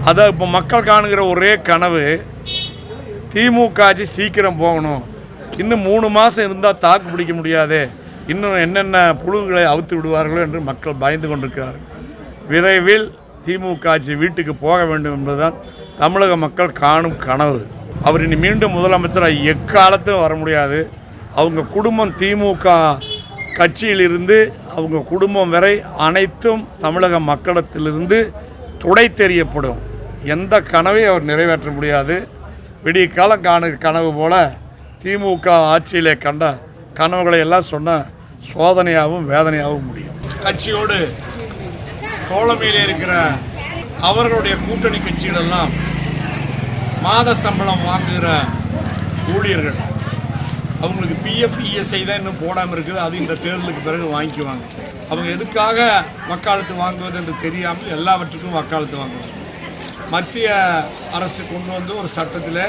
அதை இப்போ மக்கள் காணுகிற ஒரே கனவு திமுக ஆட்சி சீக்கிரம் போகணும். இன்னும் 3 மாதம் இருந்தால் தாக்கு பிடிக்க முடியாது, இன்னும் என்னென்ன புழுகளை அவுத்து விடுவார்களோ என்று மக்கள் பயந்து கொண்டிருக்கிறார்கள். விரைவில் திமுக ஆட்சி வீட்டுக்கு போக வேண்டும் என்பதுதான் தமிழக மக்கள் காணும் கனவு. அவர் இனி மீண்டும் முதலமைச்சராக எக்காலத்திலும் வர முடியாது. அவங்க குடும்பம் திமுக கட்சியிலிருந்து அவங்க குடும்பம் வரை அனைத்தும் தமிழக மக்களிடத்திலிருந்து துடை தெரியப்படும். எந்த கனவையும் அவர் நிறைவேற்ற முடியாது. விடிய காலம் கனவு போல திமுக ஆட்சியிலே கண்ட கனவுகளை எல்லாம் சொன்ன சோதனையாகவும் வேதனையாகவும் முடியும். கட்சியோடு தோழமையில் இருக்கிற அவர்களுடைய கூட்டணி கட்சிகளெல்லாம் மாத சம்பளம் வாங்குகிற ஊழியர்கள், அவங்களுக்கு பிஎஃப் இஎஸ்ஐ தான் இன்னும் போடாமல் இருக்குது. அது இந்த தேர்தலுக்கு பிறகு வாங்கிக்குவாங்க. அவங்க எதுக்காக வக்காலத்து வாங்குவது என்று தெரியாமல் எல்லாவற்றுக்கும் வக்காலத்து வாங்குவாங்க. மத்திய அரசு கொண்டு வந்து ஒரு சட்டத்தில்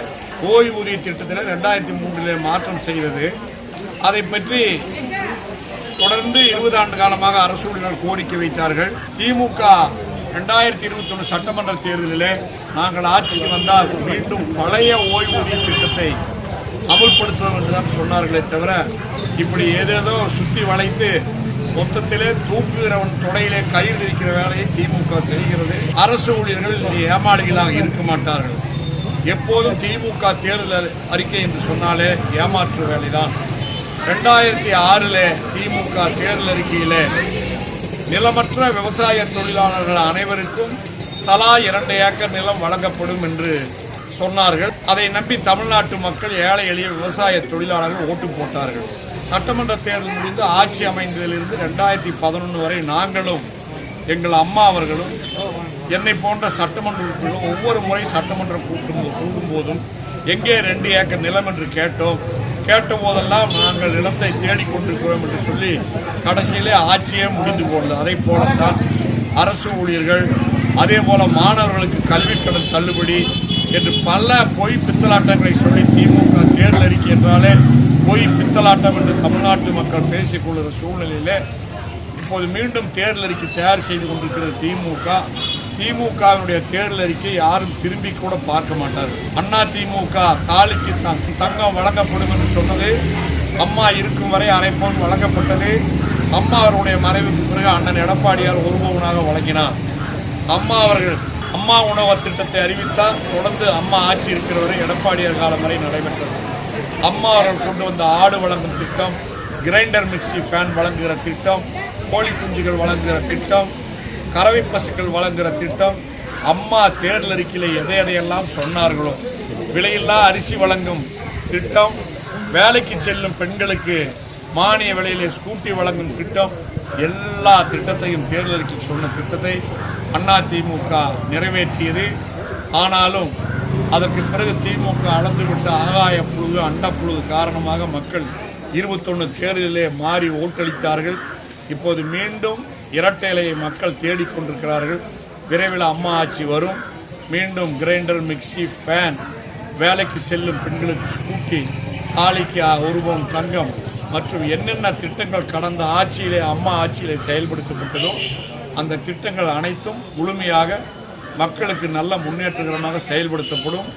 ஓய்வூதிய திட்டத்தில் 2003 மாற்றம் செய்தது. அதை பற்றி தொடர்ந்து 20 ஆண்டு காலமாக அரசு ஊழியர்கள் கோரிக்கை வைத்தார்கள். திமுக 2021 சட்டமன்ற தேர்தலிலே நாங்கள் ஆட்சிக்கு வந்தால் மீண்டும் பழைய ஓய்வூதிய திட்டத்தை அமுல்படுத்துவோம் என்றுதான் சொன்னார்களே தவிர, இப்படி ஏதேதோ சுற்றி வளைத்து மொத்தத்திலே தூக்குகிறவன் தொடையிலே கயிறு திரிக்கிற வேலையை திமுக செய்கிறது. அரசு ஊழியர்கள் ஏமாளிகளாக இருக்க மாட்டார்கள். எப்போதும் திமுக தேர்தல் அறிக்கை என்று சொன்னாலே ஏமாற்று வேலைதான். 2006 திமுக தேர்தல் அறிக்கையிலே நிலமற்ற விவசாய தொழிலாளர்கள் அனைவருக்கும் தலா 2 ஏக்கர் நிலம் வழங்கப்படும் என்று சொன்னார்கள். அதை நம்பி தமிழ்நாட்டு மக்கள் ஏழை எளிய விவசாய தொழிலாளர்கள் ஓட்டு போட்டார்கள். சட்டமன்ற தேர்தல் முடிந்து ஆட்சி அமைந்ததிலிருந்து 2011 வரை நாங்களும் எங்கள் அம்மா அவர்களும் என்னை போன்ற சட்டமன்ற உறுப்பினர்களும் ஒவ்வொரு முறை சட்டமன்றம் கூட்டும் போதும் எங்கே 2 ஏக்கர் நிலம் என்று கேட்ட போதெல்லாம் நாங்கள் நிலத்தை தேடிக்கொண்டிருக்கிறோம் என்று சொல்லி கடைசியிலே ஆட்சியே முடிந்து போனது. அதை போலத்தான் அரசு ஊழியர்கள், அதே போல மாணவர்களுக்கு கல்விக்கடன் தள்ளுபடி என்று பல பொய் பித்தலாட்டங்களை சொல்லி திமுக தேர்தல் அறிக்கை என்றாலே பொய் பித்தலாட்டம் என்று தமிழ்நாட்டு மக்கள் பேசிக்கொள்கிற சூழ்நிலையிலே இப்போது மீண்டும் தேர்தல் அறிக்கை தயார் செய்து கொண்டிருக்கிறது திமுகவினுடைய தேர்தல் அறிக்கை யாரும் திரும்பி கூட பார்க்க மாட்டார்கள். அண்ணா திமுக தாலிக்கு தங்கம் வழங்கப்படும் என்று சொன்னது, அம்மா இருக்கும் வரை அரைப்பவன் வழங்கப்பட்டது. அம்மா அவருடைய மறைவுக்கு பிறகு அண்ணன் எடப்பாடியார் ஒரு பவுனாக வழங்கினார். அம்மா உணவு திட்டத்தை அறிவித்தார். தொடர்ந்து அம்மா ஆட்சி இருக்கிறவரை எடப்பாடியார் காலம் வரை நடைபெற்றது. அம்மா அவர்கள் கொண்டு வந்த ஆடு வழங்கும் திட்டம், கிரைண்டர் மிக்சி ஃபேன் வழங்குகிற திட்டம், கோழி குஞ்சுகள் வழங்குகிற திட்டம், கறவை பசுக்கள் வழங்குகிற திட்டம், அம்மா தேர்தல் அறிக்கையில் எதையெல்லாம் சொன்னார்களோ, விலையில்லா அரிசி வழங்கும் திட்டம், வேலைக்கு செல்லும் பெண்களுக்கு மானிய விலையிலே ஸ்கூட்டி வழங்கும் திட்டம், எல்லா திட்டத்தையும் தேர்தல் அறிக்கையில் சொன்ன திட்டத்தை அதிமுக நிறைவேற்றியது. ஆனாலும் அதற்கு பிறகு திமுக அளந்துவிட்ட ஆகாய புழுகு அண்டப்புழுகு காரணமாக மக்கள் 21 தேர்தலிலே மாறி ஓட்டளித்தார்கள். இப்போது மீண்டும் இரட்டை இலையை மக்கள் தேடிக்கொண்டிருக்கிறார்கள். விரைவில் அம்மா ஆட்சி வரும். மீண்டும் கிரைண்டர் மிக்சி ஃபேன், வேலைக்கு செல்லும் பெண்களுக்கு ஸ்கூட்டி, தாலிக்கு 1 பவுன் தங்கம் மற்றும் என்னென்ன திட்டங்கள் கடந்த ஆட்சியிலே அம்மா ஆட்சியிலே செயல்படுத்தப்பட்டதோ அந்த திட்டங்கள் அனைத்தும் முழுமையாக மக்களுக்கு நல்ல முன்னேற்றகரமாக செயல்படுத்தப்படும்.